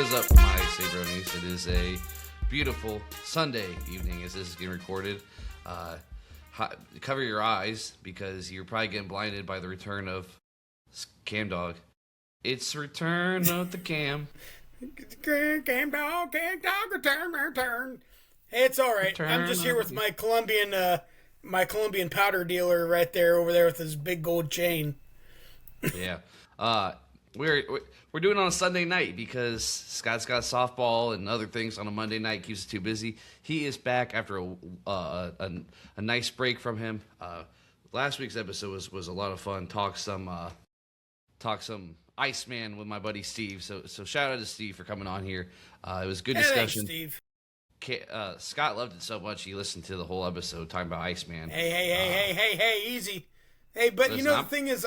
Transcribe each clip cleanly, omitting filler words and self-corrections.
What is up, my Sabronis? It is a beautiful Sunday evening as this is getting recorded. Cover your eyes because you're probably getting blinded by the return of Cam Dog. It's return of the Cam. Cam Dog, return. Hey, it's all right. I'm just here with my Colombian powder dealer right there over there with his big gold chain. Yeah. We're doing it on a Sunday night because Scott's got softball and other things on a Monday night, keeps us too busy. He is back after a nice break from him. Last week's episode was a lot of fun. Talk some Iceman with my buddy Steve. So shout out to Steve for coming on here. It was a good discussion. Thanks, Steve. Scott loved it so much he listened to the whole episode talking about Iceman. Hey, easy. Hey, but listen, the thing is,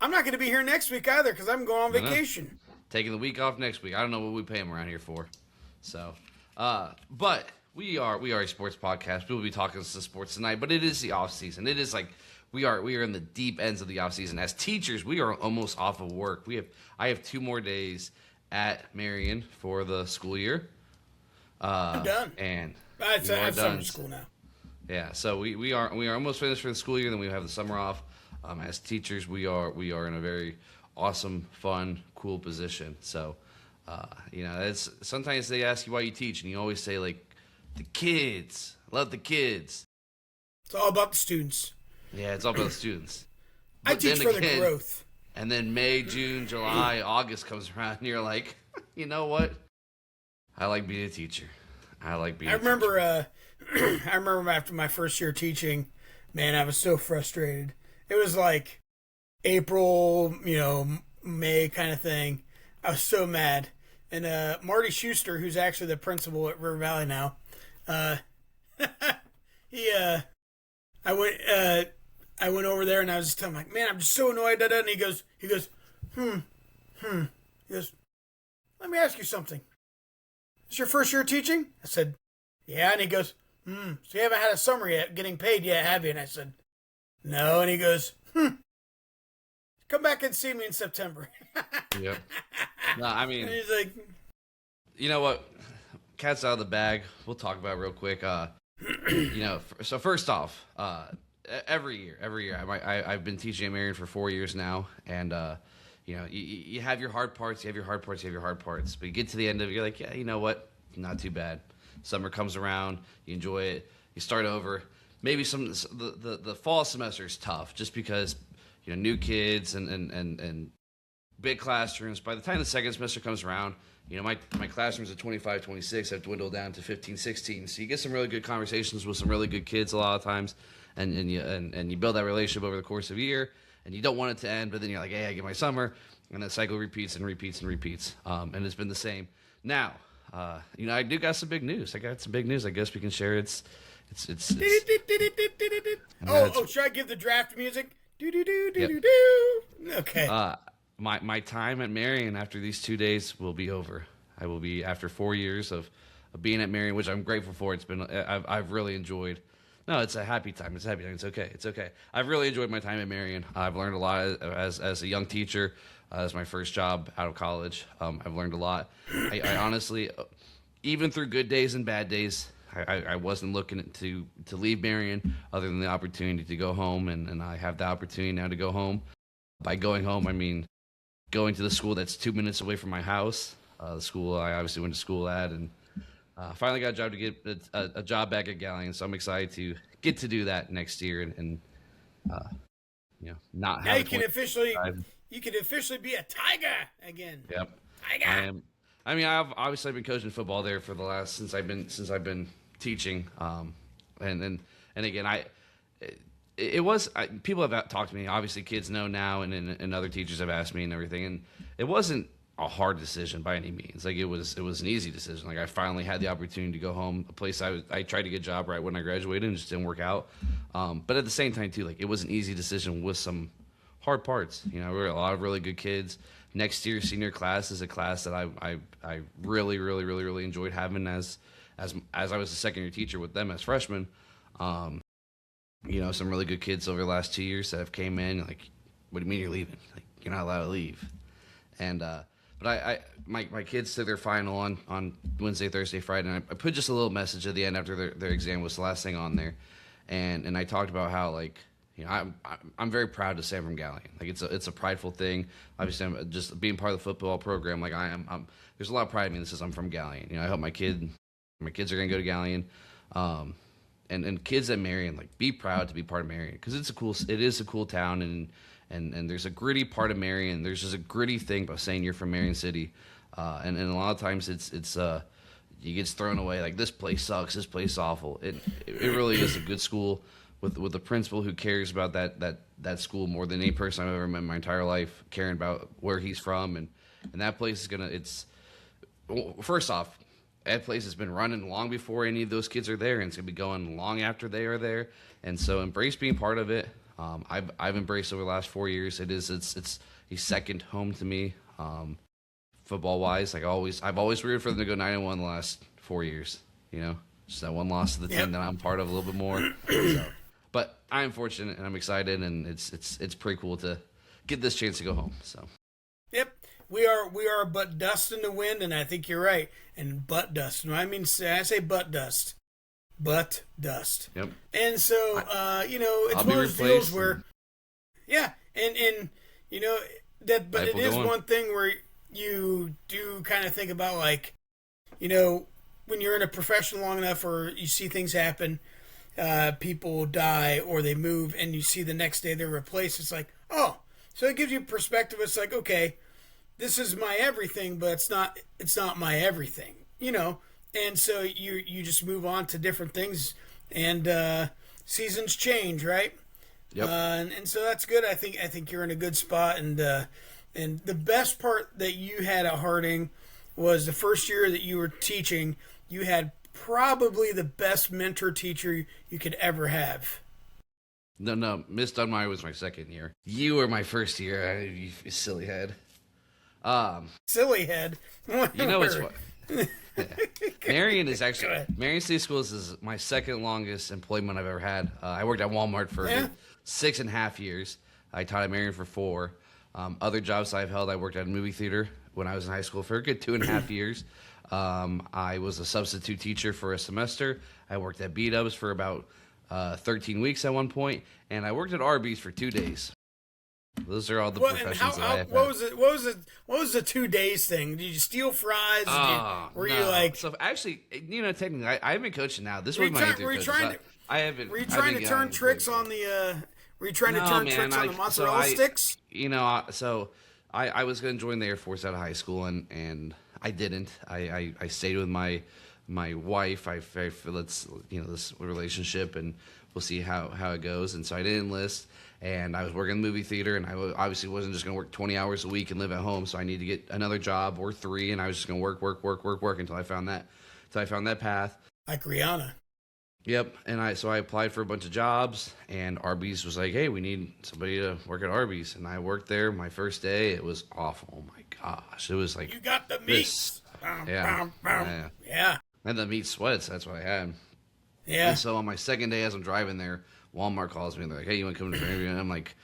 I'm not going to be here next week either because I'm going on vacation. Taking the week off next week. I don't know what we pay him around here for. So, but we are a sports podcast. We will be talking some sports tonight, but it is the off season. It is like we are in the deep ends of the off season. As teachers, we are almost off of work. I have 2 more days at Marion for the school year. I'm done. And I have summer school now. Yeah, so we are almost finished for the school year. Then we have the summer off. As teachers, we are in a very awesome, fun, cool position. So, it's sometimes they ask you why you teach, and you always say like, the kids, love the kids. It's all about the students. Yeah, it's all about the students. I teach for the growth. And then May, June, July, August comes around, and you're like, you know what? I like being a teacher. I remember after my first year teaching, man, I was so frustrated. It was like April, May kind of thing. I was so mad. And Marty Schuster, who's actually the principal at River Valley now, I went over there and I was just telling him, like, man, I'm just so annoyed. And he goes, He goes, let me ask you something. Is this your first year teaching? I said, yeah. And he goes, so you haven't had a summer yet, getting paid yet, have you? And I said, no. And he goes, come back and see me in September. Yep. No, I mean, and he's like, you know what? Cat's out of the bag. We'll talk about it real quick. So first off, every year, I've been teaching at Marion for 4 years now, and you have your hard parts, you have your hard parts, but you get to the end of it, you're like, yeah, you know what? Not too bad. Summer comes around, you enjoy it, you start over. Maybe the fall semester is tough just because new kids and big classrooms. By the time the second semester comes around, my classrooms at 25, 26 have dwindled down to 15, 16. So you get some really good conversations with some really good kids a lot of times, and you build that relationship over the course of a year. And you don't want it to end, but then you're like, hey, I get my summer, and that cycle repeats and repeats and repeats. And it's been the same. Now, I do got some big news. I got some big news. I guess we can share. It's should I give the draft music? Yep. Okay. My time at Marion after these 2 days will be over. I will be after 4 years of being at Marion, which I'm grateful for. I've really enjoyed. No, it's a happy time. It's happy time. It's okay. I've really enjoyed my time at Marion. I've learned a lot as a young teacher. As my first job out of college, I've learned a lot. I honestly, even through good days and bad days, I wasn't looking to leave Marion other than the opportunity to go home, and I have the opportunity now to go home. By going home, I mean going to the school that's 2 minutes away from my house, the school I obviously went to school at, and finally got a job to get a job back at Galleon, so I'm excited to get to do that next year and not have. Now you can officially be a Tiger again. Yep, Tiger. I've obviously been coaching football there for the last since I've been teaching, and again people have talked to me. Obviously, kids know now, and other teachers have asked me and everything, and it wasn't a hard decision by any means. Like it was an easy decision. Like I finally had the opportunity to go home, a place I tried to get a job right when I graduated and it just didn't work out. But at the same time too, like it was an easy decision with some hard parts. We were a lot of really good kids. Next year, senior class is a class that I really enjoyed having as I was a second year teacher with them as freshmen. Some really good kids over the last 2 years that have came in. Like, what do you mean you're leaving? Like, you're not allowed to leave. And But my kids took their final on Wednesday, Thursday, Friday, and I put just a little message at the end after their exam was the last thing on there, and I talked about how, like, you know, I'm very proud to say I'm from Galion. Like, it's a prideful thing. Obviously, I'm just being part of the football program. Like, there's a lot of pride in me that says I'm from Galion. You know, I hope my kids are gonna go to Galion, and kids at Marion, like, be proud to be part of Marion, because it is a cool town, and there's a gritty part of Marion. There's just a gritty thing about saying you're from Marion City, and a lot of times it's you get thrown away like, this place sucks, this place is awful. It really is a good school with a principal who cares about that school more than any person I've ever met in my entire life, caring about where he's from, and that place is first off, that place has been running long before any of those kids are there, and it's gonna be going long after they are there. And so embrace being part of it. I've embraced over the last 4 years. It's a second home to me, football wise. Like, I've always rooted for them to go 9-1 the last 4 years. You know, just that one loss to the team that I'm part of a little bit more. So, but I'm fortunate and I'm excited, and it's pretty cool to get this chance to go home. So. Yep. We are but dust in the wind, and I think you're right. And butt dust. I mean, I say butt dust. Butt dust. Yep. And so, you know, it's one of those deals where, yeah, and you know, but it is one thing where you do kind of think about, like, you know, when you're in a profession long enough, or you see things happen, people die or they move, and you see the next day they're replaced. It's like, oh, so it gives you perspective. It's like, okay, this is my everything, but it's not my everything, you know. And so you just move on to different things, and seasons change, right? Yep. And so that's good. I think you're in a good spot, and the best part that you had at Harding was the first year that you were teaching. You had probably the best mentor teacher you could ever have. No, Miss Dunmire was my second year. You were my first year. You silly head. Silly head. You know what's what? Marion City Schools is my second longest employment I've ever had. I worked at Walmart for 6.5 years. I taught at Marion for 4. Other jobs I've held, I worked at a movie theater when I was in high school for a good 2.5 years. I was a substitute teacher for a semester. I worked at B-Dubs for about 13 weeks at one point, and I worked at Arby's for 2 days. Those are all the professions that I have. What was the 2 days thing? Did you steal fries? Were you like? So actually, you know, technically, I've been coaching now. This was my 8th year coaching. Were you trying to turn tricks on the? Were you trying to turn tricks on the mozzarella sticks? You know, so I was going to join the Air Force out of high school, and I didn't. I stayed with my wife. I feel it's, you know, this relationship, and we'll see how it goes. And so I didn't enlist. And I was working in the movie theater, and I obviously wasn't just going to work 20 hours a week and live at home. So I need to get another job or 3, and I was just going to work until I found that path. Like Rihanna. Yep. And so I applied for a bunch of jobs, and Arby's was like, "Hey, we need somebody to work at Arby's." And I worked there. My first day, it was awful. Oh my gosh, it was like, you got the meats. Yeah. And the meat sweats. That's what I had. Yeah. And so on my second day, as I'm driving there, Walmart calls me and they're like, "Hey, you want to come to the interview?" And I'm like,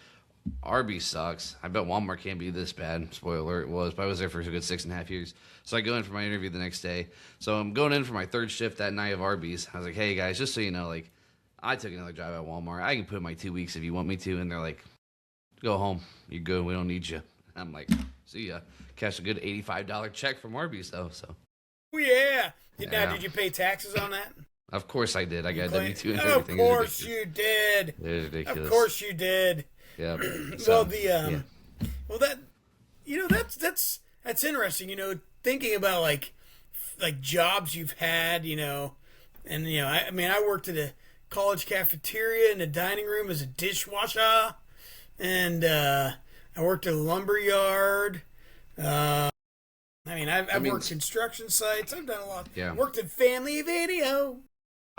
Arby's sucks. I bet Walmart can't be this bad. Spoiler alert, it was. But I was there for a good 6.5 years. So I go in for my interview the next day. So I'm going in for my 3rd shift that night of Arby's. I was like, "Hey, guys, just so you know, like, I took another job at Walmart. I can put in my 2 weeks if you want me to." And they're like, "Go home. You're good. We don't need you." I'm like, "See ya." Cashed a good $85 check from Arby's, though. So. Oh, yeah. Now, did you pay taxes on that? Of course I did. I got W-2 and everything. Of course you did. It's ridiculous. Of course you did. Yeah. So, well, that, you know, that's interesting. You know, thinking about like jobs you've had, you know, and you know, I mean, I worked at a college cafeteria in the dining room as a dishwasher, and I worked at a lumber yard. I've worked construction sites. I've done a lot. Yeah. Worked in family video.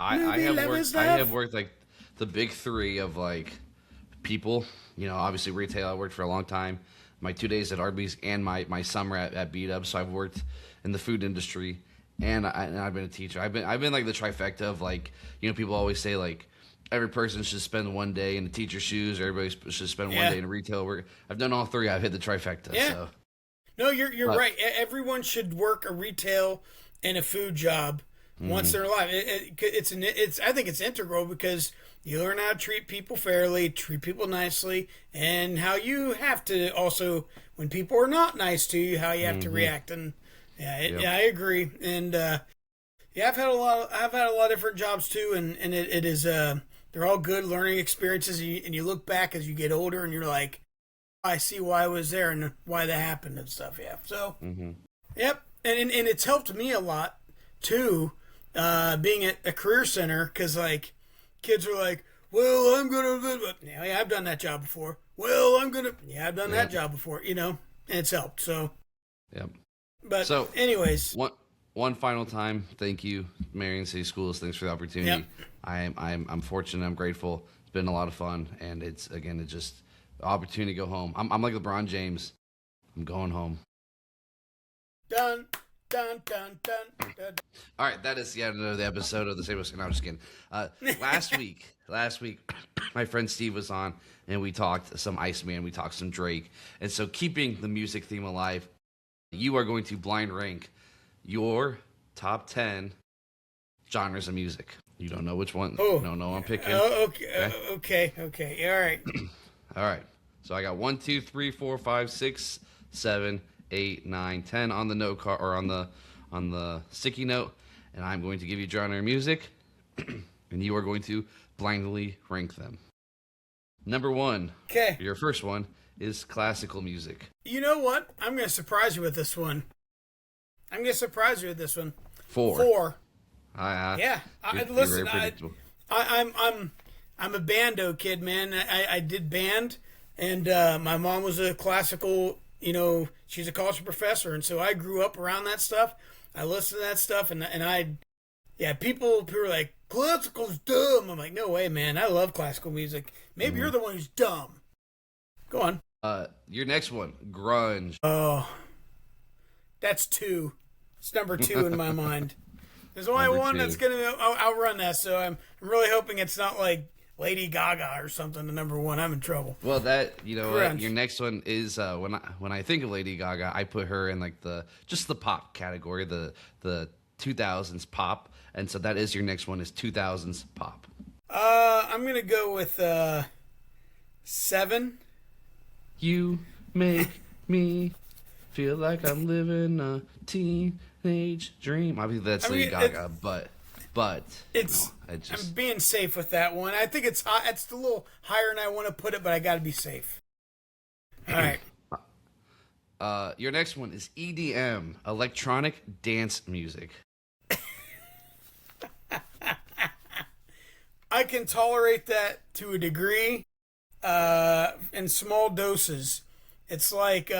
I have worked like the big 3 of like people. You know, obviously retail. I worked for a long time. My 2 days at Arby's and my summer at B-Dubs. So I've worked in the food industry, and I've been a teacher. I've been like the trifecta of, like, you know, people always say like every person should spend 1 day in a teacher's shoes, or everybody should spend 1 day in retail work. I've done all 3. I've hit the trifecta. Yeah. So. No, you're right. Everyone should work a retail and a food job once they're alive. I think it's integral because you learn how to treat people fairly, treat people nicely, and how you have to also, when people are not nice to you, how you have to react. And yeah, I agree. And I've had a lot of different jobs too, and it is they're all good learning experiences. And you look back as you get older, and you're like, I see why I was there and why that happened and stuff. Yeah. So, yep. And it's helped me a lot too, being at a career center, because like kids are like, well, I'm gonna, yeah, I've done that job before. Well, I've done that job before. And it's helped. So, yep. But so, anyways, one final time, thank you, Marion City Schools. Thanks for the opportunity. Yep. I'm fortunate. I'm grateful. It's been a lot of fun, and it's just opportunity to go home. I'm like LeBron James. I'm going home. Dun, dun, dun, dun, dun. All right, that is yet another episode of the Sabo Standard. No, I'm just kidding. Last week, my friend Steve was on, and we talked some Iceman. We talked some Drake. And so keeping the music theme alive, you are going to blind rank your top 10 genres of music. You don't know which one. Oh. You don't know what I'm picking. Okay. All right. All right. So I got 1, 2, 3, 4, 5, 6, 7, 8, 9, 10 on the note card, or on the sticky note, and I'm going to give you genre music, and you are going to blindly rank them. Number 1. Okay. Your first one is classical music. You know what? I'm going to surprise you with this one. 4. Yeah. Listen, I'm a bando kid, man. I did band, and my mom was a classical, she's a college professor, and so I grew up around that stuff. I listened to that stuff, people are like, classical's dumb. I'm like, no way, man. I love classical music. Maybe you're the one who's dumb. Go on. Your next one, grunge. Oh, that's 2. It's number 2 in my mind. There's only one that's going to outrun that, so I'm really hoping it's not like Lady Gaga or something to number 1. I'm in trouble. Well, what, your next one is when I think of Lady Gaga, I put her in like the pop category, the 2000s pop, and so that is your next one is 2000s pop. I'm gonna go with 7. You make me feel like I'm living a teenage dream. Obviously, that's Lady Gaga, but I'm being safe with that one. I think it's hot. It's a little higher than I want to put it, but I got to be safe. All right. Your next one is EDM, electronic dance music. I can tolerate that to a degree, in small doses. It's like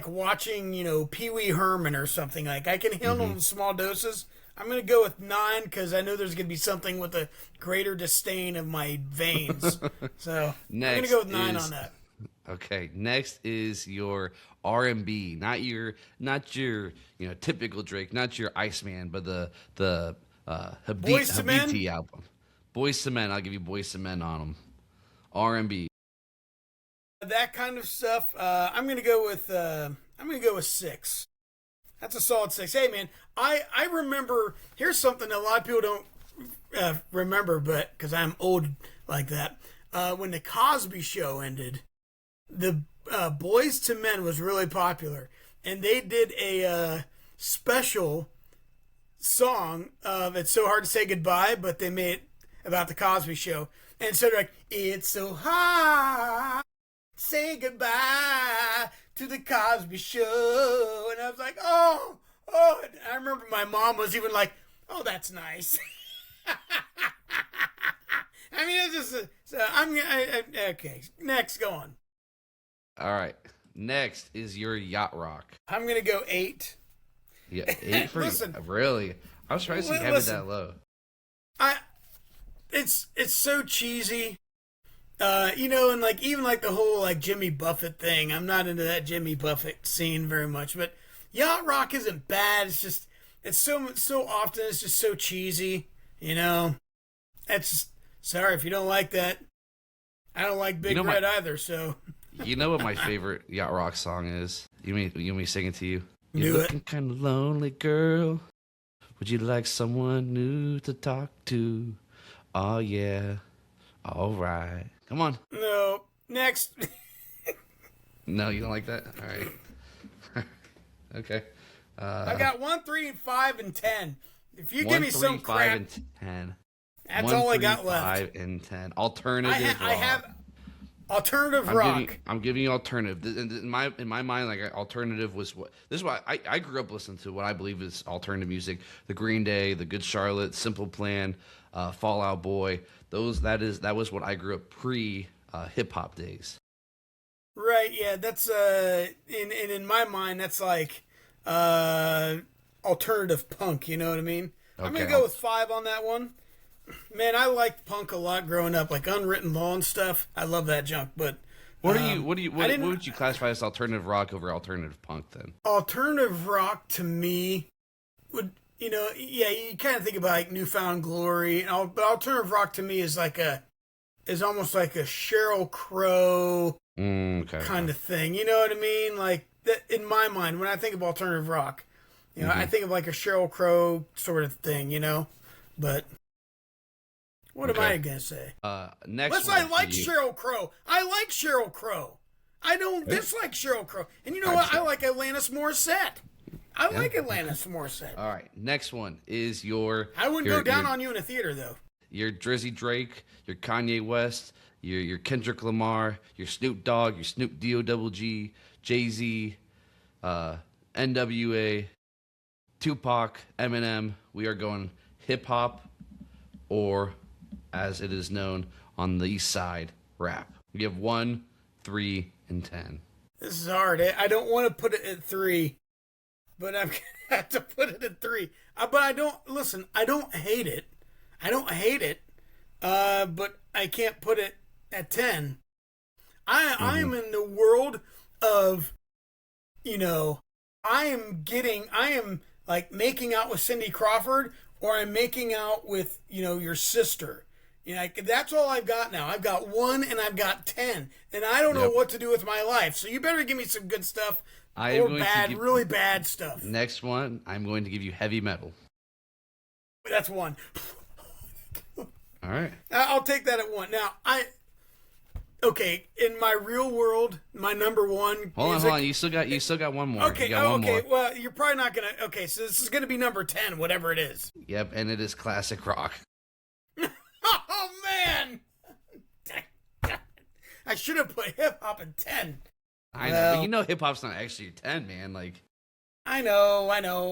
watching, Pee Wee Herman or something. Like, I can handle in small doses. I'm going to go with 9 because I know there's going to be something with a greater disdain of my veins. So I'm going to go with 9 on that. Okay. Next is your R&B, not your typical Drake, not your Iceman, but the Habiti album. Boyz II Men. I'll give you Boyz II Men on them. R&B. That kind of stuff. I'm going to go with 6. That's a solid 6. Hey, man, I remember, here's something that a lot of people don't remember, but because I'm old like that, when the Cosby Show ended, the Boyz II Men was really popular, and they did a special song of It's So Hard to Say Goodbye, but they made it about the Cosby Show, and so they're like, it's so hard to say goodbye to the Cosby Show, and I was like, oh, I remember my mom was even like, oh, that's nice. I mean, it's just, okay, next, go on. All right, next is your yacht rock. I'm going to go 8. Yeah, 8 for you? Really? I was trying to see having that low. It's so cheesy. And like even like the whole like Jimmy Buffett thing, I'm not into that Jimmy Buffett scene very much. But yacht rock isn't bad. It's just it's so often it's just so cheesy. It's just, sorry if you don't like that. I don't like Big Red either. So You know what my favorite yacht rock song is? You want me to sing it to you? Do You're it. looking kind of lonely, girl. Would you like someone new to talk to? Oh yeah, all right. Come on. No. Next. No, you don't like that? All right. Okay. I got 1, 3, 5, and 10. If you 1, give me 3, some 5, crap, and 10. that's 1, all I 3, got left. 5, and 10. Alternative I rock. have alternative rock. I'm giving you alternative. In my mind, like alternative was what this is why I grew up listening to what I believe is alternative music. The Green Day, the Good Charlotte, Simple Plan, Fall Out Boy. That was what I grew up pre hip hop days. Right, yeah, that's in my mind that's like alternative punk, you know what I mean? I'm Okay. gonna go with 5 on that one. Man, I liked punk a lot growing up, like Unwritten Law and stuff. I love that junk, but What would you classify as alternative rock over alternative punk then? alternative rock to me would, yeah, you kind of think about like Newfound Glory and all, but alternative rock to me is almost like a Sheryl Crow Okay. kind of thing. You know what I mean? Like that in my mind, when I think of alternative rock, I think of like a Sheryl Crow sort of thing, But what am I gonna say? Next. Unless I like Sheryl Crow. I like Sheryl Crow. I don't dislike Sheryl Crow. And you know what? I like Alanis Morissette. I like Alanis Morissette. All right. Next one is your. I wouldn't go down on you in a theater though. Your Drizzy Drake, your Kanye West, your Kendrick Lamar, your Snoop Dogg, your Snoop D-O-double-G, Jay-Z, NWA, Tupac, Eminem. We are going hip-hop or, as it is known on the East Side, rap. We have 1, 3, and 10. This is hard. I don't want to put it at 3, but I'm going to have to put it at 3. But I don't hate it. But I can't put it at 10. I am in the world of, I am like making out with Cindy Crawford, or I'm making out with, your sister. That's all I've got now. I've got 1 and I've got 10, and I don't know what to do with my life. So you better give me some good stuff really bad stuff. Next one, I'm going to give you heavy metal. That's 1. All right. I'll take that at 1. Now, in my real world, my number 1 Hold on. You still got one more. Okay, one more. well, you're probably not going to... Okay, so this is going to be number 10, whatever it is. Yep, and it is classic rock. Oh, man! I should have put hip-hop at 10. I know, but hip-hop's not actually 10, man. Like, I know. I don't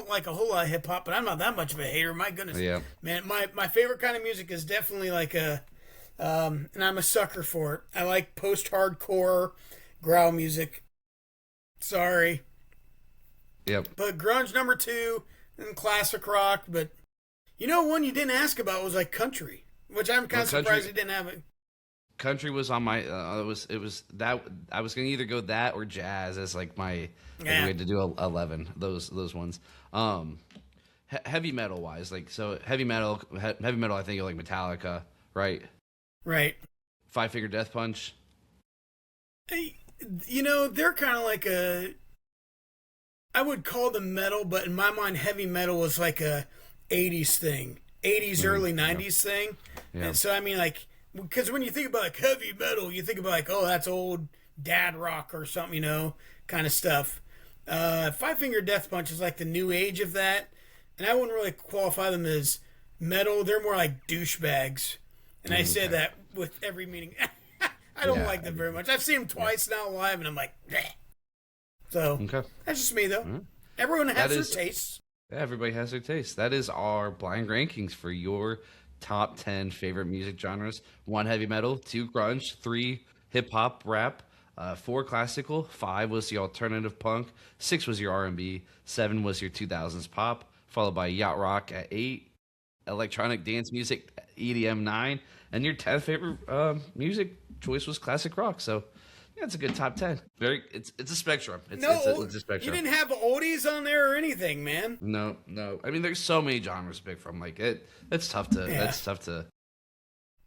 like a whole lot of hip hop, but I'm not that much of a hater. My goodness, yeah, man. My favorite kind of music is definitely like and I'm a sucker for it. I like post-hardcore, growl music. Sorry, yep. But grunge number 2 and classic rock. But one you didn't ask about was like country, which I'm kind of surprised you didn't have it. Country was on my. It was that I was gonna either go that or jazz as like my. We had to do 11 those ones. Heavy metal wise, like so heavy metal. I think of like Metallica, right? Right. 5 Finger Death Punch. They're kind of like I would call them metal, but in my mind, heavy metal was like a 80s thing, 80s, early 90s thing. Yeah. And so I mean, like. Because when you think about like heavy metal, you think about like, oh, that's old dad rock or something, kind of stuff. 5 Finger Death Punch is like the new age of that, and I wouldn't really qualify them as metal. They're more like douchebags, and I say that with every meaning. I don't like them very much. I've seen them twice now live, and I'm like, bleh. So that's just me though. Mm-hmm. Everyone has their tastes. Yeah, everybody has their taste. That is our blind rankings for your top 10 favorite music genres. 1 heavy metal, 2 grunge, 3 hip hop rap, 4 classical, 5 was the alternative punk, 6 was your R&B, 7 was your 2000s pop, followed by yacht rock at 8, electronic dance music EDM 9, and your 10th favorite music choice was classic rock. So yeah, it's a good top 10. It's a spectrum. It's a spectrum. You didn't have oldies on there or anything, man. No. I mean, there's so many genres to pick from. Like it's tough to. Yeah. That's tough to.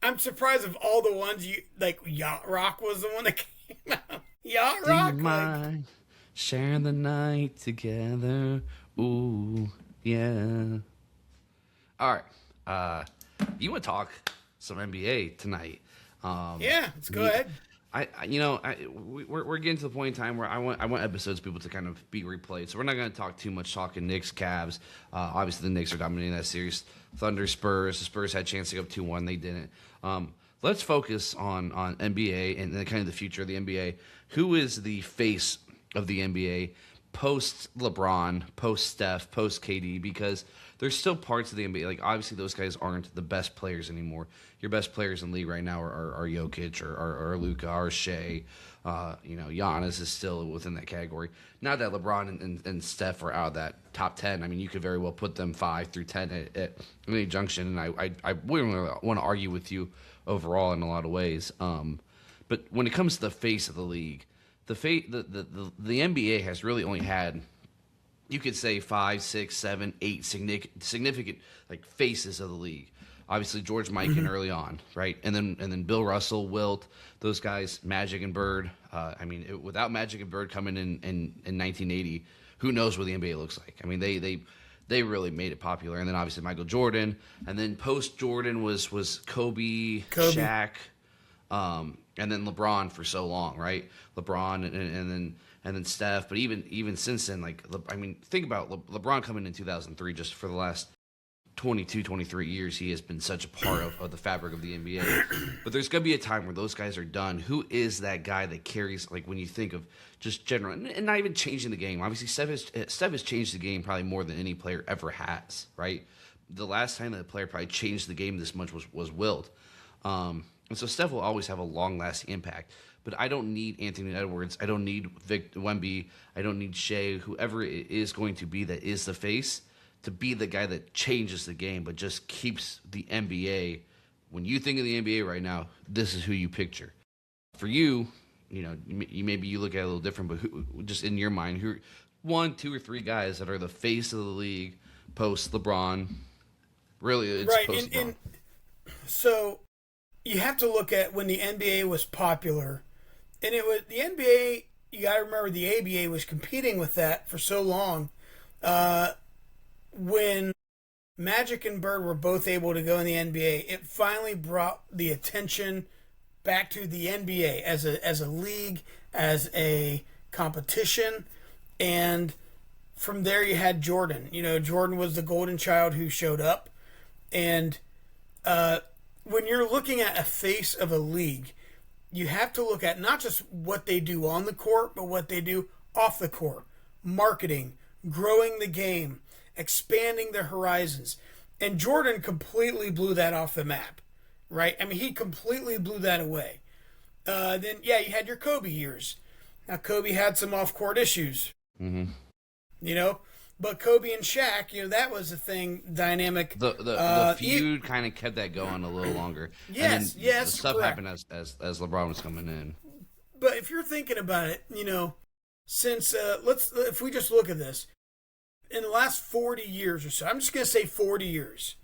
I'm surprised of all the ones you like. Yacht Rock was the one that came out. Yacht Rock. Do you mind sharing the night together? Ooh, yeah. All right. You want to talk some NBA tonight? Yeah, let's go ahead. We're getting to the point in time where I want episodes people to kind of be replayed. So we're not going to talk too much talking Knicks, Cavs. Obviously the Knicks are dominating that series. Thunder, Spurs. The Spurs had a chance to go up 2-1. They didn't. Let's focus on NBA and kind of the future of the NBA. Who is the face of the NBA post LeBron, post Steph, post KD? Because there's still parts of the NBA. Like, obviously, those guys aren't the best players anymore. Your best players in the league right now are Jokic or Luka or Shea. Giannis is still within that category. Now that LeBron and Steph are out of that top 10, I mean, you could very well put them 5 through 10 at any junction. And I wouldn't really want to argue with you overall in a lot of ways. But when it comes to the face of the league, the NBA has really only had, you could say, 5, 6, 7, 8 significant like faces of the league. Obviously, George Mikan early on, right, and then Bill Russell, Wilt, those guys, Magic and Bird. Without Magic and Bird coming in 1980, who knows what the NBA looks like? I mean, they really made it popular, and then obviously Michael Jordan, and then post Jordan was Kobe, Shaq, and then LeBron for so long, right? LeBron and then Steph, but even since then, think about LeBron coming in 2003. Just for the last 22, 23 years, he has been such a part of the fabric of the NBA. But there's going to be a time where those guys are done. Who is that guy that carries, like, when you think of just general, and not even changing the game? Obviously, Steph has changed the game probably more than any player ever has, right? The last time that a player probably changed the game this much was Wilt. And so Steph will always have a long-lasting impact. But I don't need Anthony Edwards. I don't need Vic Wemby. I don't need Shea. Whoever it is going to be that is the face, to be the guy that changes the game, but just keeps the NBA. When you think of the NBA right now, this is who you picture. For you, maybe you look at it a little different, but who, just in your mind, who 1, 2, or 3 guys that are the face of the league post LeBron? Really, it's right. post LeBron. So you have to look at when the NBA was popular, and it was the NBA. You got to remember the ABA was competing with that for so long. When Magic and Bird were both able to go in the NBA, it finally brought the attention back to the NBA as a league, as a competition, and from there you had Jordan. Jordan was the golden child who showed up, and when you're looking at a face of a league, you have to look at not just what they do on the court, but what they do off the court. Marketing, growing the game, expanding their horizons. And Jordan completely blew that off the map, right? I mean, he completely blew that away. Then you had your Kobe years. Now, Kobe had some off-court issues. Mm-hmm. But Kobe and Shaq, that was a thing, dynamic. The feud kind of kept that going a little longer. Yes, and then yes. The stuff correct. happened as LeBron was coming in. But if you're thinking about it, since if we just look at this, in the last 40 years or so, I'm just going to say 40 years,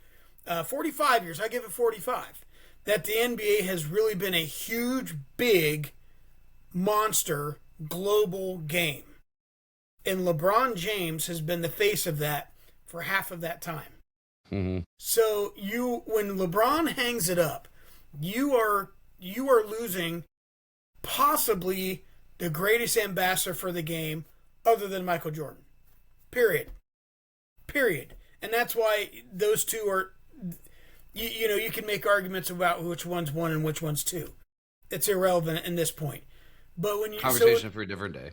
45 years, I give it 45, that the NBA has really been a huge, big, monster, global game. And LeBron James has been the face of that for half of that time. Mm-hmm. So when LeBron hangs it up, you are losing possibly the greatest ambassador for the game other than Michael Jordan. Period. And that's why those two are, you can make arguments about which one's 1 and which one's 2. It's irrelevant in this point. But when you conversation for a different day.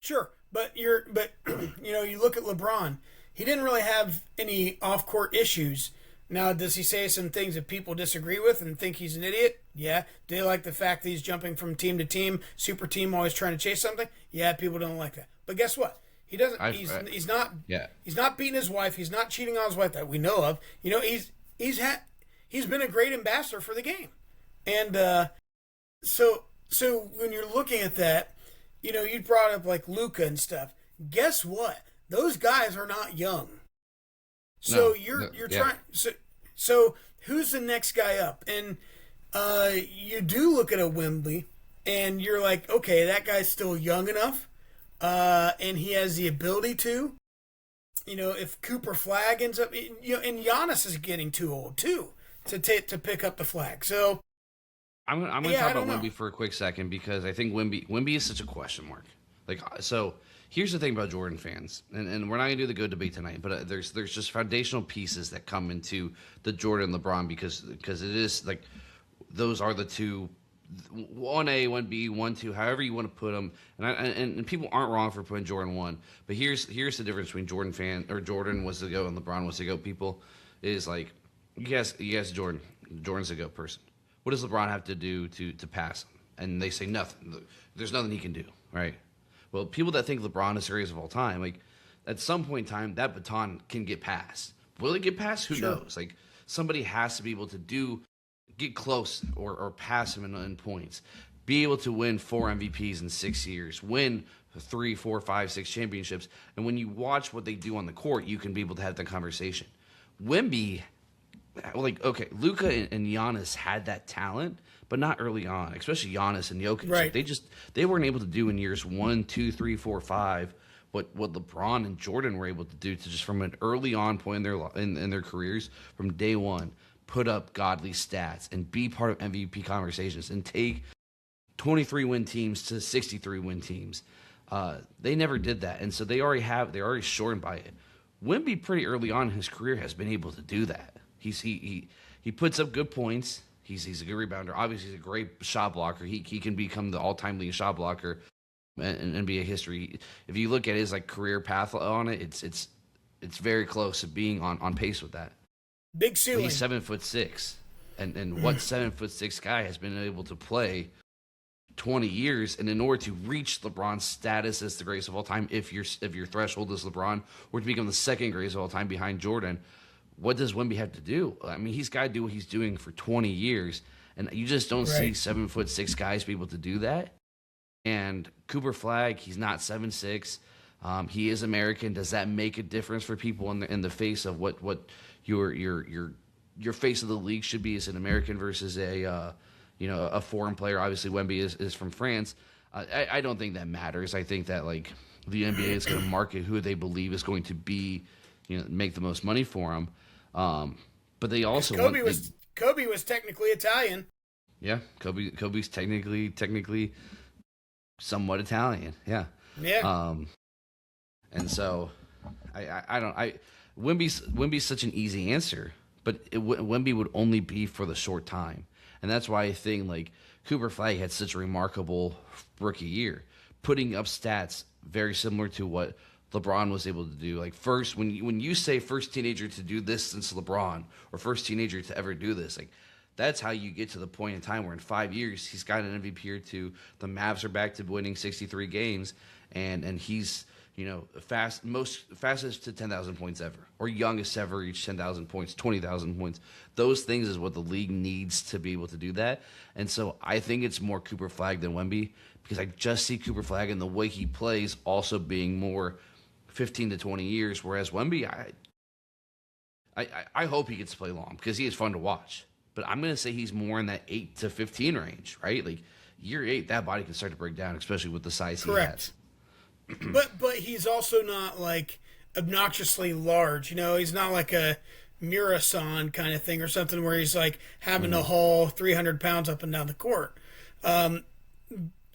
Sure, but you look at LeBron. He didn't really have any off-court issues. Now, does he say some things that people disagree with and think he's an idiot? Yeah. Do they like the fact that he's jumping from team to team, super team, always trying to chase something? Yeah, people don't like that. But guess what? He doesn't. He's not. Yeah. He's not beating his wife. He's not cheating on his wife that we know of. He's been a great ambassador for the game, and so when you're looking at that, you brought up like Luka and stuff. Guess what? Those guys are not young. So you're trying. So who's the next guy up? And you do look at a Wemby, and you're like, okay, that guy's still young enough, and he has the ability to. If Cooper Flag ends up, and Giannis is getting too old too to pick up the flag. So I'm going to talk about Wemby for a quick second because I think Wemby is such a question mark. So here's the thing about Jordan fans, and we're not going to do the good debate tonight, but there's just foundational pieces that come into the Jordan-LeBron because it is like those are the two, 1A, 1B, 1-2, however you want to put them. And people aren't wrong for putting Jordan 1, but here's the difference between Jordan was the GOAT and LeBron was the GOAT. People is like you guys Jordan's the GOAT person. What does LeBron have to do to pass him? And they say nothing. There's nothing he can do, right? Well, people that think LeBron is the greatest of all time, like at some point in time, that baton can get passed. Will it get passed? Who knows? Like somebody has to be able to get close or pass him in points, be able to win 4 MVPs in 6 years, win 3, 4, 5, 6 championships. And when you watch what they do on the court, you can be able to have that conversation. Wemby, okay, Luka and Giannis had that talent, but not early on, especially Giannis and Jokic. Right. They weren't able to do in years 1, 2, 3, 4, 5 what LeBron and Jordan were able to do to just from an early on point in their careers from day one put up godly stats and be part of MVP conversations and take 23 win teams to 63 win teams. They never did that, and so they're already shortened by it. Wemby pretty early on in his career has been able to do that. He puts up good points. He's a good rebounder. Obviously, he's a great shot blocker. He can become the all-time leading shot blocker in NBA history. If you look at his career path on it, it's very close to being on pace with that. Big ceiling. He's 7'6", and what 7'6" guy has been able to play 20 years, and in order to reach LeBron's status as the greatest of all time, if your threshold is LeBron, or to become the second greatest of all time behind Jordan, what does Wemby have to do? I mean, he's got to do what he's doing for 20 years, and you just don't see 7'6" guys be able to do that. And Cooper Flag, he's not 7'6". He is American. Does that make a difference for people in the face of what your face of the league should be as an American versus a foreign player? Obviously, Wemby is from France. I don't think that matters. I think that the NBA is going to market who they believe is going to be, make the most money for them. But they also Kobe was technically Italian. Yeah, Kobe's technically somewhat Italian. Yeah. Yeah. And so Wemby's such an easy answer, but Wemby would only be for the short time. And that's why I think Cooper Flag had such a remarkable rookie year, putting up stats very similar to what LeBron was able to do. First, when you say first teenager to do this since LeBron, or first teenager to ever do this, that's how you get to the point in time where in 5 years he's got an MVP or two. The Mavs are back to winning 63 games, and he's fastest to 10,000 points ever, or youngest ever reach 10,000 points, 20,000 points. Those things is what the league needs to be able to do that. And so I think it's more Cooper Flag than Wemby, because I just see Cooper Flag and the way he plays also being more 15 to 20 years, whereas Wemby, I hope he gets to play long because he is fun to watch. But I'm going to say he's more in that 8 to 15 range, right? Year 8, that body can start to break down, especially with the size he has. But he's also not obnoxiously large. He's not like a Murasan kind of thing or something where he's having to haul 300 pounds up and down the court.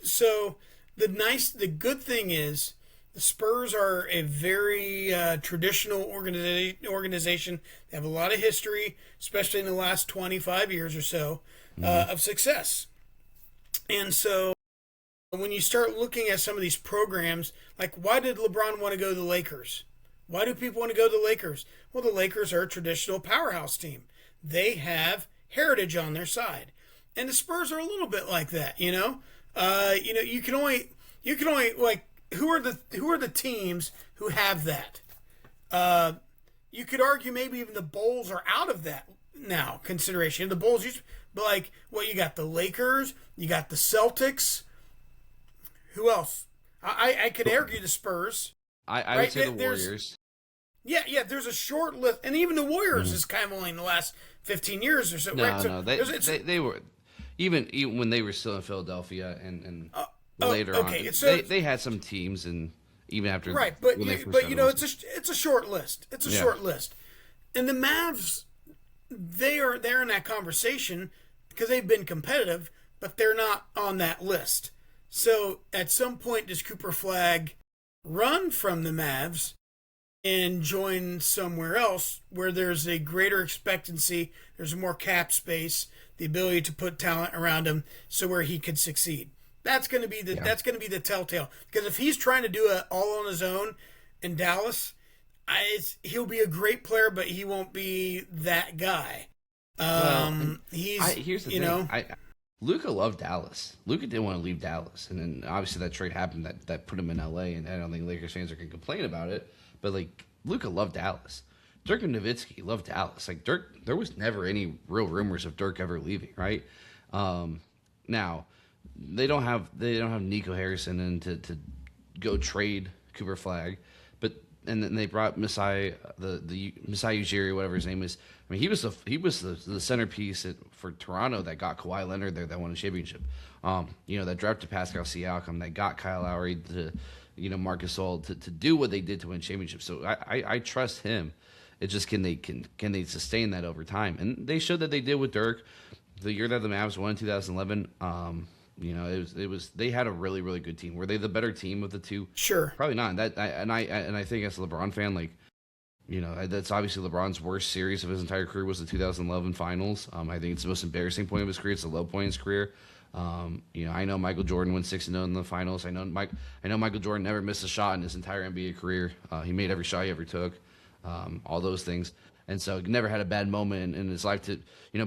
So the good thing is the Spurs are a very traditional organization. They have a lot of history, especially in the last 25 years or so, of success. And so when you start looking at some of these programs, why did LeBron want to go to the Lakers? Why do people want to go to the Lakers? Well, the Lakers are a traditional powerhouse team. They have heritage on their side. And the Spurs are a little bit like that, you can only who are the teams who have that? You could argue maybe even the Bulls are out of that now consideration. The Bulls used to, but you got the Lakers, you got the Celtics. Who else? I could argue the Spurs. I would say the Warriors. Yeah, there's a short list, and even the Warriors is kind of only in the last 15 years or so. No, right? So no, they were even when they were still in Philadelphia and later okay, on, so they had some teams and even after right, but when they first but got you know Wilson. it's a short list. It's a short list, and the Mavs they're in that conversation because they've been competitive, but they're not on that list. So at some point, does Cooper Flag run from the Mavs and join somewhere else where there's a greater expectancy, there's more cap space, the ability to put talent around him, so where he could succeed? That's going to be the telltale. Because if he's trying to do it all on his own in Dallas, he'll be a great player, but he won't be that guy. Here's the thing. Luka loved Dallas. Luka didn't want to leave Dallas, and then obviously that trade happened that put him in LA. And I don't think Lakers fans are going to complain about it. But like Luka loved Dallas. Dirk Nowitzki loved Dallas. Like Dirk, there was never any real rumors of Dirk ever leaving, right? Now they don't have Nico Harrison in to go trade Cooper Flag, and then they brought the Masai Ujiri, whatever his name is. I mean, he was the centerpiece for Toronto that got Kawhi Leonard there, that won a championship. That drafted Pascal Siakam, that got Kyle Lowry to, Marcus Gasol to do what they did to win championships. So I trust him. It's just can they sustain that over time? And they showed that they did with Dirk. The year that the Mavs won in 2011, it was they had a really, really good team. Were they the better team of the two? Sure, probably not. I think as a LeBron fan, that's obviously LeBron's worst series of his entire career was the 2011 Finals. I think it's the most embarrassing point of his career. It's the low point in his career. I know Michael Jordan went 6-0 in the finals. I know Michael Jordan never missed a shot in his entire NBA career. He made every shot he ever took. All those things. And so never had a bad moment in his life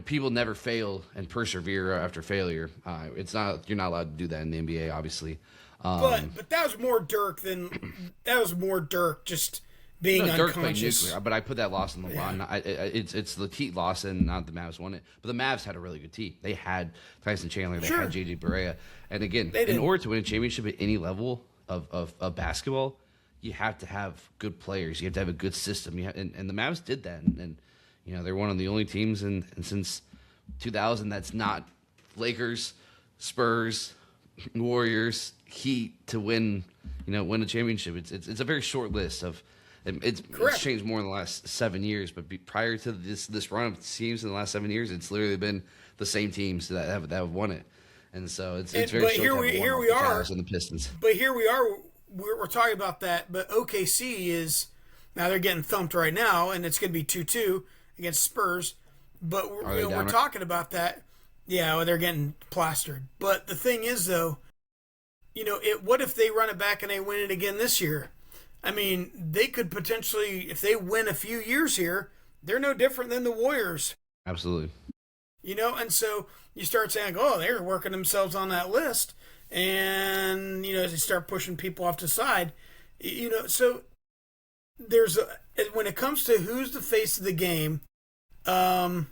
people never fail and persevere after failure. You're not allowed to do that in the NBA, obviously. But that was more Dirk just being unconscious. Dirk played nuclear, but I put that loss on LeBron. Yeah. It's the Heat loss and not the Mavs won it. But the Mavs had a really good team. They had Tyson Chandler, they had JJ Barea. And again, in order to win a championship at any level of basketball, you have to have good players. You have to have a good system. And the Mavs did that. And they're one of the only teams and since 2000 that's not Lakers, Spurs, Warriors, Heat to win a championship. It's a very short list of. It's changed more in the last 7 years, but prior to this run of teams in the last 7 years, it's literally been the same teams that have won it. And so it's very short. Here we are. And the Pistons. But here we are. We're talking about that, but OKC is now they're getting thumped right now, and it's going to be 2-2 against Spurs. But we're talking about that. Yeah, well, they're getting plastered. But the thing is, though, what if they run it back and they win it again this year? I mean, they could potentially, if they win a few years here, they're no different than the Warriors. Absolutely. And so you start saying, oh, they're working themselves on that list. And, they start pushing people off to the side. So there's when it comes to who's the face of the game, when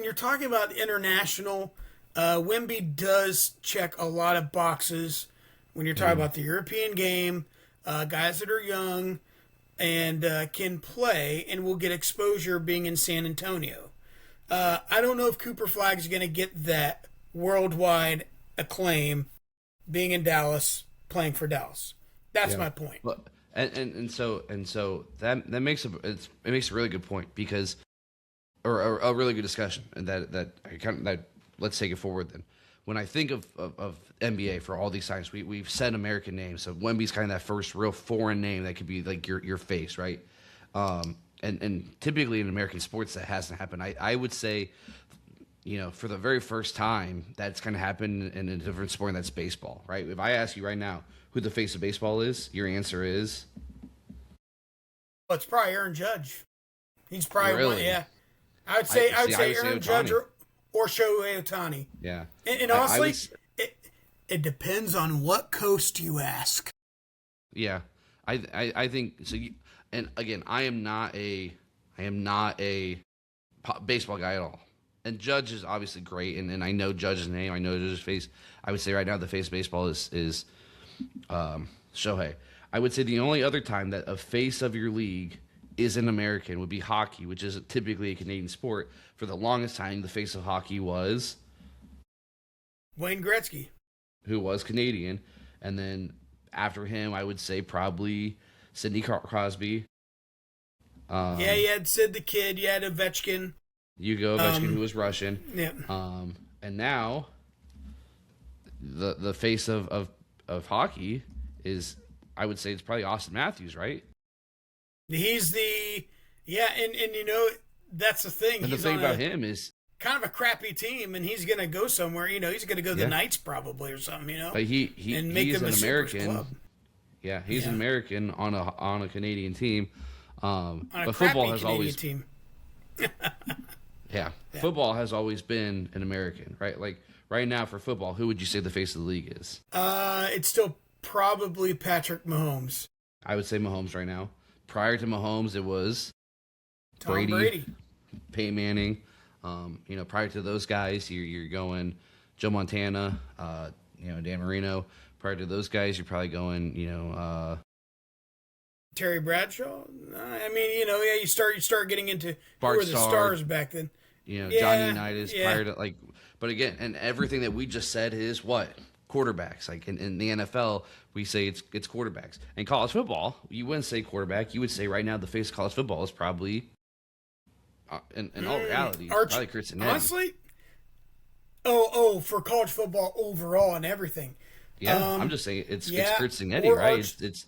you're talking about international, Wemby does check a lot of boxes when you're talking about the European game. Guys that are young and can play and will get exposure being in San Antonio. I don't know if Cooper Flag is going to get that worldwide acclaim being in Dallas, playing for Dallas. That's my point. Well, and so that makes it makes a really good point because, or a really good discussion, and that let's take it forward then. When I think of NBA for all these signs, we've said American names. So Wemby's kind of that first real foreign name that could be like your face, right? And typically in American sports that hasn't happened. I would say, for the very first time that's going to happen in a different sport, and that's baseball, right? If I ask you right now who the face of baseball is, your answer is? Well, it's probably Aaron Judge. He's probably really? one, yeah. I would say Aaron Judge or Shohei Ohtani. Yeah. And honestly, it depends on what coast you ask. Yeah. I think so. And again, I am not a baseball guy at all. And Judge is obviously great, and I know Judge's name. I know Judge's face. I would say right now the face of baseball is Shohei. I would say the only other time that a face of your league is an American would be hockey, which is typically a Canadian sport. For the longest time, the face of hockey was Wayne Gretzky, who was Canadian. And then after him, I would say probably Sidney Crosby. Yeah, you had Sid the Kid, you had Ovechkin. Hugo Ovechkin, who was Russian. Yeah. And now the face of hockey is, I would say, it's probably Austin Matthews, right? He's the and you know, that's the thing. And he's the thing about him is kind of a crappy team, and he's gonna go somewhere. You know, he's gonna go to the Knights probably or something. You know, but he's an American. Yeah, he's an American on a Canadian team. But football has always team. Football has always been an American, right? Like right now for football, who would you say the face of the league is? It's still probably Patrick Mahomes. I would say Mahomes right now. Prior to Mahomes, it was Tom Brady. Peyton Manning. Prior to those guys, you're going Joe Montana, Dan Marino. Prior to those guys, you're probably going, Terry Bradshaw. I mean, you start getting into Bart who were the Starr, stars back then. Johnny Unitas. Prior to but again, and everything that we just said is what quarterbacks. Like in the NFL, we say it's quarterbacks. In college football, you wouldn't say quarterback. You would say right now the face of college football is probably, in all reality, probably Chris Cincinnati. Honestly, for college football overall and everything. Yeah, I'm just saying it's Chris Cincinnati, right? It's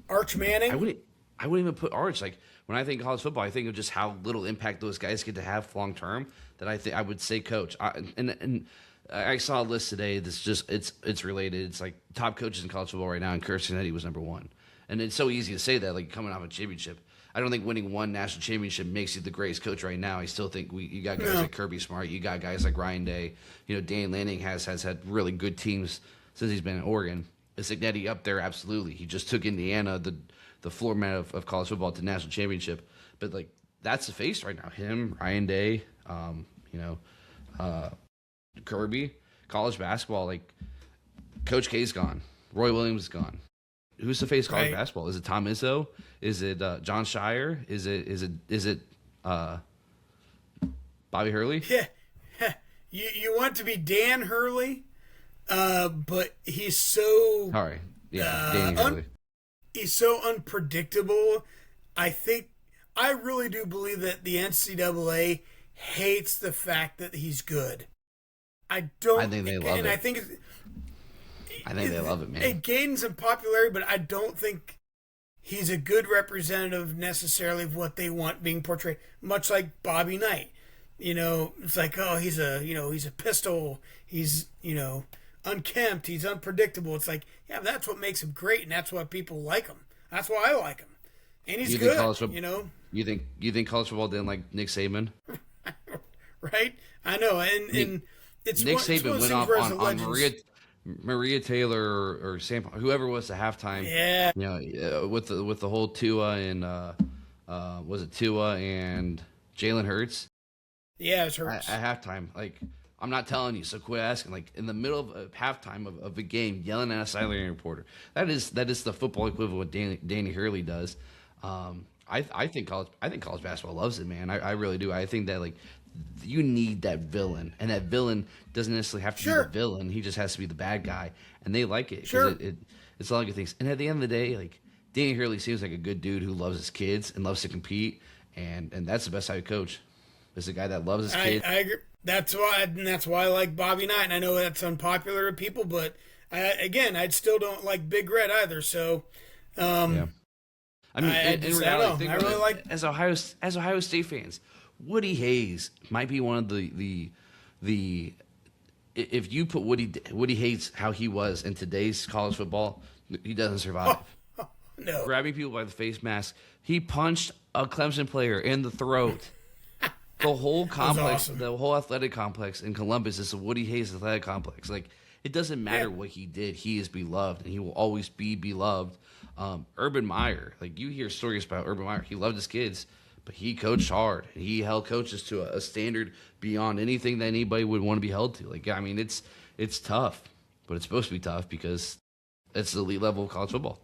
Arch Manning. I wouldn't even put Arch. Like when I think college football, I think of just how little impact those guys get to have long term. That I would say coach. And I saw a list today that's just it's related. It's like top coaches in college football right now, and Chris Cincinnati was number one. And it's so easy to say that, like coming off a championship. I don't think winning one national championship makes you the greatest coach right now. I still think you got guys like Kirby Smart, you got guys like Ryan Day. Dan Lanning has had really good teams since he's been in Oregon. Is Cincinnati up there? Absolutely. He just took Indiana, the floor mat of college football, to national championship. But like that's the face right now. Him, Ryan Day, Kirby. College basketball, like Coach K's gone, Roy Williams is gone. Who's the face of college basketball? Is it Tom Izzo? Is it John Shire? Is it Bobby Hurley? Yeah, you want to be Dan Hurley, but he's so Danny Hurley. He's so unpredictable. I really do believe that the NCAA hates the fact that he's good. I think they love it. I think they love it, man. It gains in popularity, but I don't think he's a good representative necessarily of what they want being portrayed. Much like Bobby Knight, it's like, oh, he's a pistol. He's unkempt. He's unpredictable. It's like, yeah, that's what makes him great, and that's why people like him. That's why I like him, and he's good. You think college football didn't like Nick Saban? Right? I know, and it's Nick Saban went off on Maria Taylor or Sam, whoever was the halftime. Yeah. With the whole Tua and was it Tua and Jalen Hurts? Yeah, it was Hurts at halftime. Like, I'm not telling you, so quit asking. Like in the middle of a halftime of a game, yelling at a sideline reporter. That is the football equivalent of what Danny Hurley does. I think college basketball loves it, man. I really do. I think that like you need that villain, and that villain doesn't necessarily have to be the villain. He just has to be the bad guy, and they like it because it's a lot of good things. And at the end of the day, like Danny Hurley seems like a good dude who loves his kids and loves to compete, and that's the best type of coach. Is a guy that loves his kids. I agree. That's why I like Bobby Knight. And I know that's unpopular to people, but I still don't like Big Red either. So, yeah. I mean, in reality, I really like as Ohio State fans. Woody Hayes might be one of the if you put Woody Hayes how he was in today's college football, he doesn't survive. No. Grabbing people by the face mask. He punched a Clemson player in the throat. The whole complex, awesome. The whole athletic complex in Columbus is the Woody Hayes athletic complex. Like, it doesn't matter what he did. He is beloved, and he will always be beloved. Urban Meyer, like you hear stories about Urban Meyer. He loved his kids, but he coached hard. And he held coaches to a standard beyond anything that anybody would want to be held to. Like, I mean, it's tough, but it's supposed to be tough because it's the elite level of college football.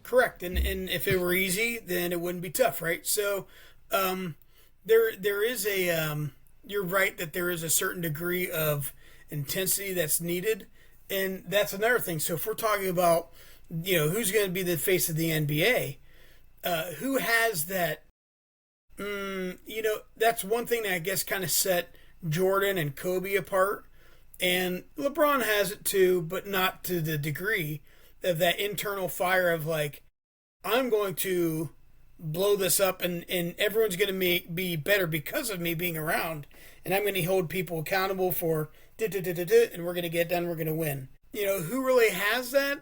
Correct. And if it were easy, then it wouldn't be tough, right? So there is you're right that there is a certain degree of intensity that's needed, and that's another thing. So if we're talking about who's going to be the face of the NBA, who has that? That's one thing that I guess kind of set Jordan and Kobe apart, and LeBron has it too, but not to the degree of that internal fire of like, I'm going to blow this up and everyone's going to be better because of me being around, and I'm going to hold people accountable for and we're going to get done, we're going to win. Who really has that?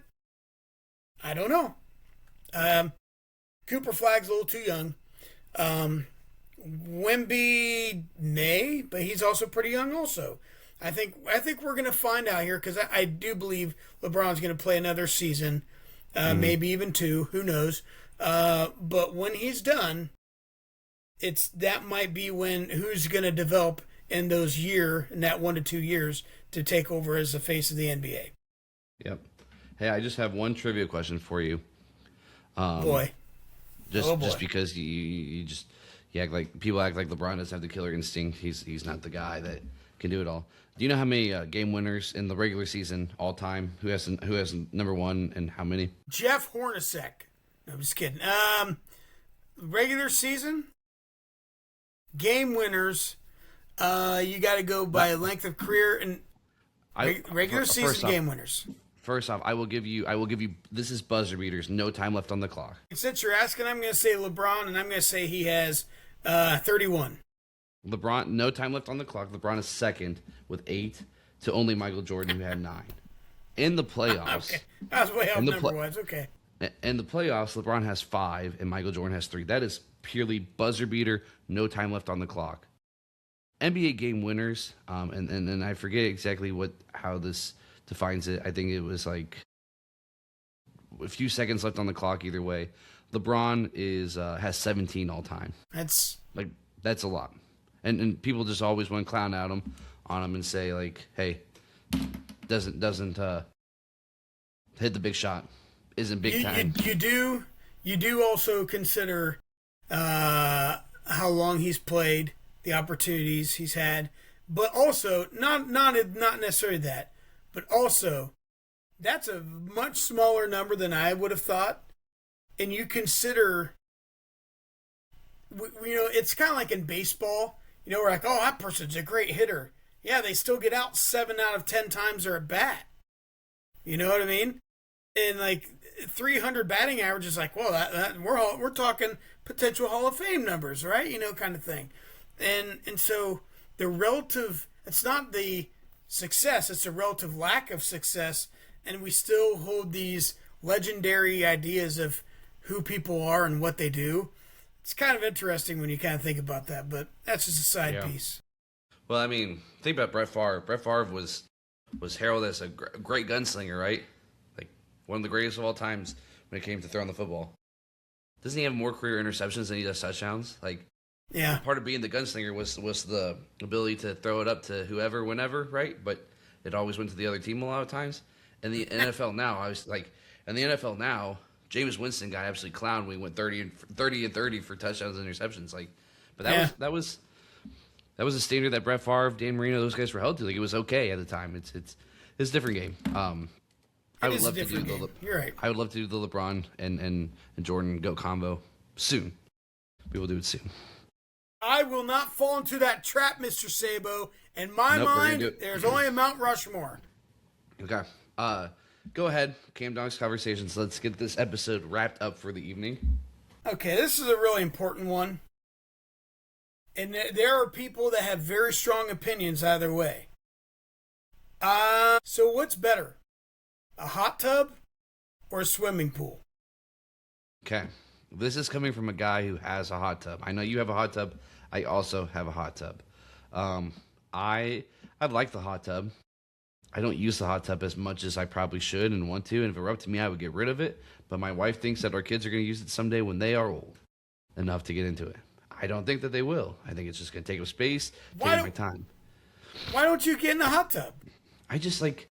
I don't know. Cooper Flag's a little too young. Wemby may, but he's also pretty young also. I think we're going to find out here, because I do believe LeBron's going to play another season, maybe even two, who knows. But when he's done, that might be when who's going to develop in that 1 to 2 years to take over as the face of the NBA. Yep. Hey, I just have one trivia question for you. Boy. Just because you act like people act like LeBron doesn't have the killer instinct. He's not the guy that can do it all. Do you know how many game winners in the regular season all time? Who has number one and how many? Jeff Hornacek. No, I'm just kidding. Regular season game winners. You got to go by length of career and regular season game winners. First off, I will give you. This is buzzer beaters. No time left on the clock. Since you're asking, I'm going to say LeBron, and I'm going to say he has 31. LeBron, no time left on the clock. LeBron is second with 8 to only Michael Jordan, who had 9. In the playoffs, okay. That was way off number-wise. Okay. In the playoffs, LeBron has 5 and Michael Jordan has 3. That is purely buzzer beater. No time left on the clock. NBA game winners, and I forget exactly how this defines it. I think it was like a few seconds left on the clock either way. LeBron has 17 all time. That's a lot. And people just always want to clown on him and say like, hey, doesn't hit the big shot, isn't big time. You do also consider how long he's played, the opportunities he's had, but also not necessarily that. But also, that's a much smaller number than I would have thought. And you consider, it's kind of like in baseball. We're like, oh, that person's a great hitter. Yeah, they still get out 7 out of 10 times they're at bat. You know what I mean? And like 300 batting average is like, well, that we're talking potential Hall of Fame numbers, right? Kind of thing. And so the relative, it's not the success, it's a relative lack of success, and we still hold these legendary ideas of who people are and what they do. It's kind of interesting when you kind of think about that, but that's just a side piece. Well, I mean, think about Brett Favre. Brett Favre was heralded as a great gunslinger, right? Like one of the greatest of all times when it came to throwing the football. Doesn't he have more career interceptions than he does touchdowns? Like, yeah. Part of being the gunslinger was the ability to throw it up to whoever, whenever, right? But it always went to the other team a lot of times. In the NFL now, Jameis Winston got absolutely clowned when he went 30 and 30 for touchdowns and interceptions. Like, but that was a standard that Brett Favre, Dan Marino, those guys were held to. Like, it was okay at the time. It's a different game. I would love to do You're right. I would love to do the LeBron and Jordan GOAT combo soon. We will do it soon. I will not fall into that trap, Mr. Sabo. In my mind, there's only a Mount Rushmore. Okay. Go ahead. Cam Donk's Conversations. Let's get this episode wrapped up for the evening. Okay, this is a really important one. And there are people that have very strong opinions either way. So what's better? A hot tub or a swimming pool? Okay. This is coming from a guy who has a hot tub. I know you have a hot tub. I also have a hot tub. I like the hot tub. I don't use the hot tub as much as I probably should and want to. And if it were up to me, I would get rid of it. But my wife thinks that our kids are going to use it someday when they are old enough to get into it. I don't think that they will. I think it's just going to take up space, take my time. Why don't you get in the hot tub? I just like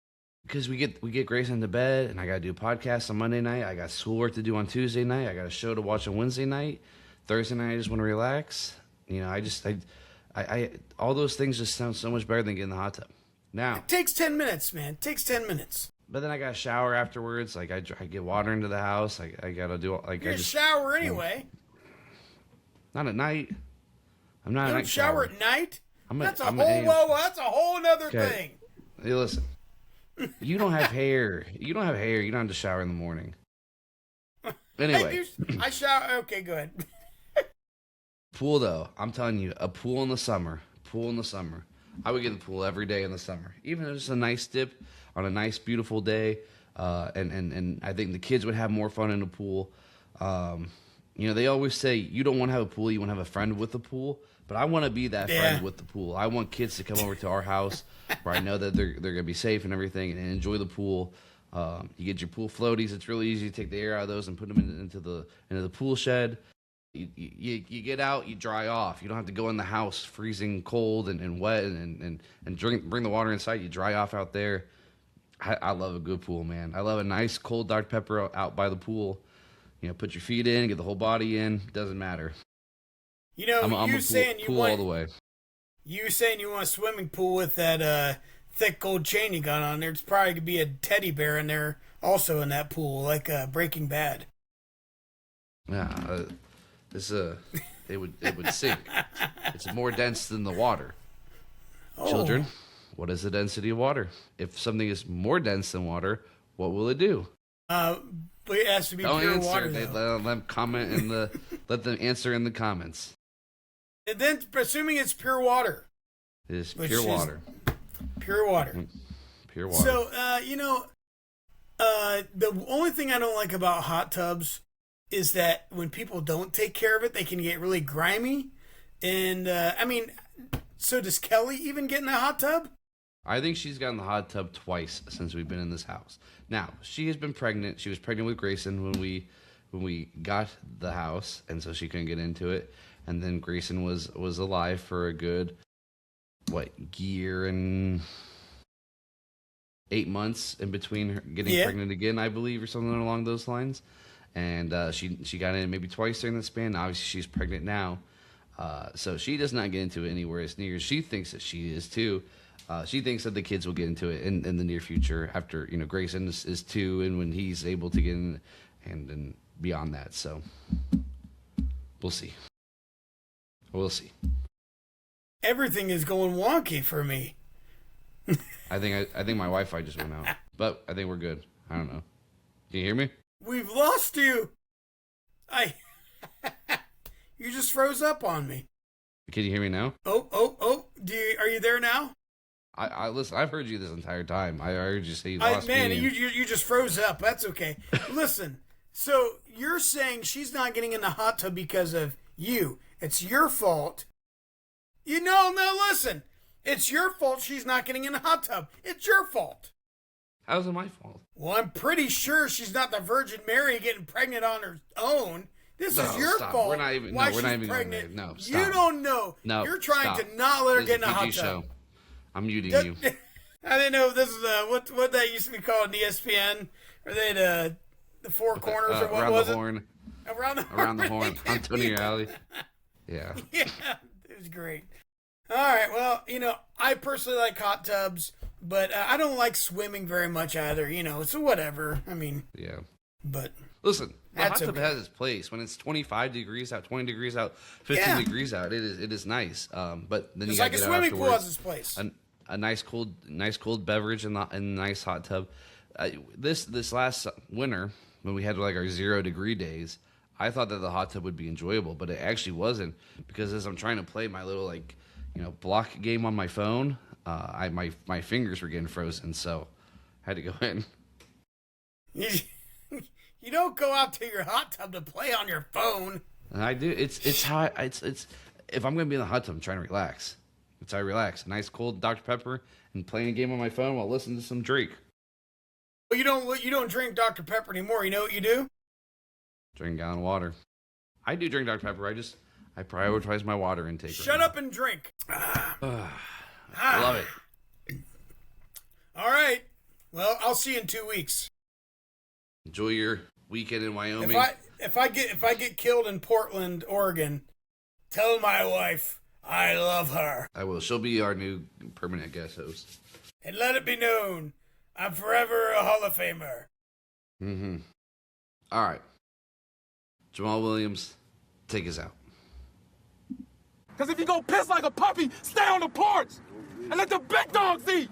because we get Grayson to bed, and I got to do podcasts on Monday night. I got schoolwork to do on Tuesday night. I got a show to watch on Wednesday night. Thursday night, I just want to relax. You know, I all those things just sound so much better than getting in the hot tub. Now It takes 10 minutes, man. It takes 10 minutes. but then I got to shower afterwards. Like I get water into the house. I got to do like You I just shower anyway. not at night. I'm not You a don't night shower shower. at night? I'm That's I'm an that's a whole nother Okay. thing. Hey, listen. You don't have hair. You don't have hair. You don't have to shower in the morning. Anyway, I shower. Okay, go ahead. pool though. I'm telling you, a pool in the summer. Pool in the summer. I would get in the pool every day in the summer, even if it's a nice dip on a nice, beautiful day. And I think the kids would have more fun in the pool. You know, they always say you don't want to have a pool, you want to have a friend with a pool. But I want to be that friend with the pool. I want kids to come over to our house where I know that they're going to be safe and everything and enjoy the pool. You get your pool floaties. It's really easy to take the air out of those and put them into the pool shed. You get out, you dry off. You don't have to go in the house freezing cold and wet and bring the water inside. You dry off out there. I love a good pool, man. I love a nice cold Dr. Pepper out by the pool. You know, put your feet in, get the whole body in. Doesn't matter. You know, I'm you a saying you pool want all the way. you saying you want a swimming pool with that thick gold chain you got on there. It's probably could be a teddy bear in there also in that pool, like Breaking Bad. Yeah, it would sink. It's more dense than the water. Oh. Children, what is the density of water? If something is more dense than water, what will it do? But it has to be Don't pure answer. water. They Though. let them comment in the. Let them answer in the comments. And then, assuming it's pure water. It is Which pure is- water. Pure water. Pure water. So, you know, the only thing I don't like about hot tubs is that when people don't take care of it, they can get really grimy. And, I mean, so does Kelly even get in the hot tub? I think she's gotten the hot tub twice since we've been in this house. Now, she has been pregnant. She was pregnant with Grayson when we got the house, and so she couldn't get into it. And then Grayson was alive for a good year and 8 months in between her getting pregnant again, I believe, or something along those lines. And she got in maybe twice during the span. Obviously, she's pregnant now, so she does not get into it anywhere as near as she thinks that she is too. She thinks that the kids will get into it in the near future after, you know, Grayson is 2 and when he's able to get in and beyond that. So we'll see. We'll see. Everything is going wonky for me. I think my Wi-Fi just went out, but I think we're good. I don't know. Can you hear me? We've lost you. You just froze up on me. Can you hear me now? Oh. Are you there now? I listen. I've heard you this entire time. I heard you say you lost Man, me. you just froze up. That's okay. Listen, so you're saying she's not getting in the hot tub because of you. It's your fault. No, listen. It's your fault she's not getting in the hot tub. It's your fault. How's it my fault? Well, I'm pretty sure she's not the Virgin Mary getting pregnant on her own. This is your stop. fault. We're not even. Why No, we're not even pregnant. going there. No, stop. You don't know. No, You're trying stop. to not let her This get in is a a hot PG tub. show. I'm muting you. I didn't know if this is what that used to be called in ESPN, or they had the four corners or what around was the it? horn. Around The horn. Antonio Alley. Yeah. Yeah, it was great. All right, well, you know, I personally like hot tubs, but I don't like swimming very much either. You know, so whatever. I mean, Yeah. but Listen, the hot That's tub okay. has its place. When it's 25 degrees out, 20 degrees out, 15 degrees out, it is nice. But then it's you like got to a get out swimming pool afterwards. has its place. A nice cold beverage in a nice hot tub. This last winter when we had like our 0 degree days, I thought that the hot tub would be enjoyable, but it actually wasn't, because as I'm trying to play my little block game on my phone, my fingers were getting frozen, so I had to go in. You don't go out to your hot tub to play on your phone. And I do. It's how it's if I'm gonna be in the hot tub, I'm trying to relax. It's how I relax. A nice cold Dr. Pepper and playing a game on my phone while listening to some Drake. Well, you don't drink Dr. Pepper anymore. You know what you do? Drink a gallon of water. I do drink Dr. Pepper. I prioritize my water intake. Shut up and drink. Love it. All right. Well, I'll see you in 2 weeks. Enjoy your weekend in Wyoming. If I get killed in Portland, Oregon, tell my wife I love her. I will. She'll be our new permanent guest host. And let it be known, I'm forever a Hall of Famer. Mm-hmm. All right. Jamal Williams, take us out. Because if you go piss like a puppy, stay on the porch and let the big dogs eat.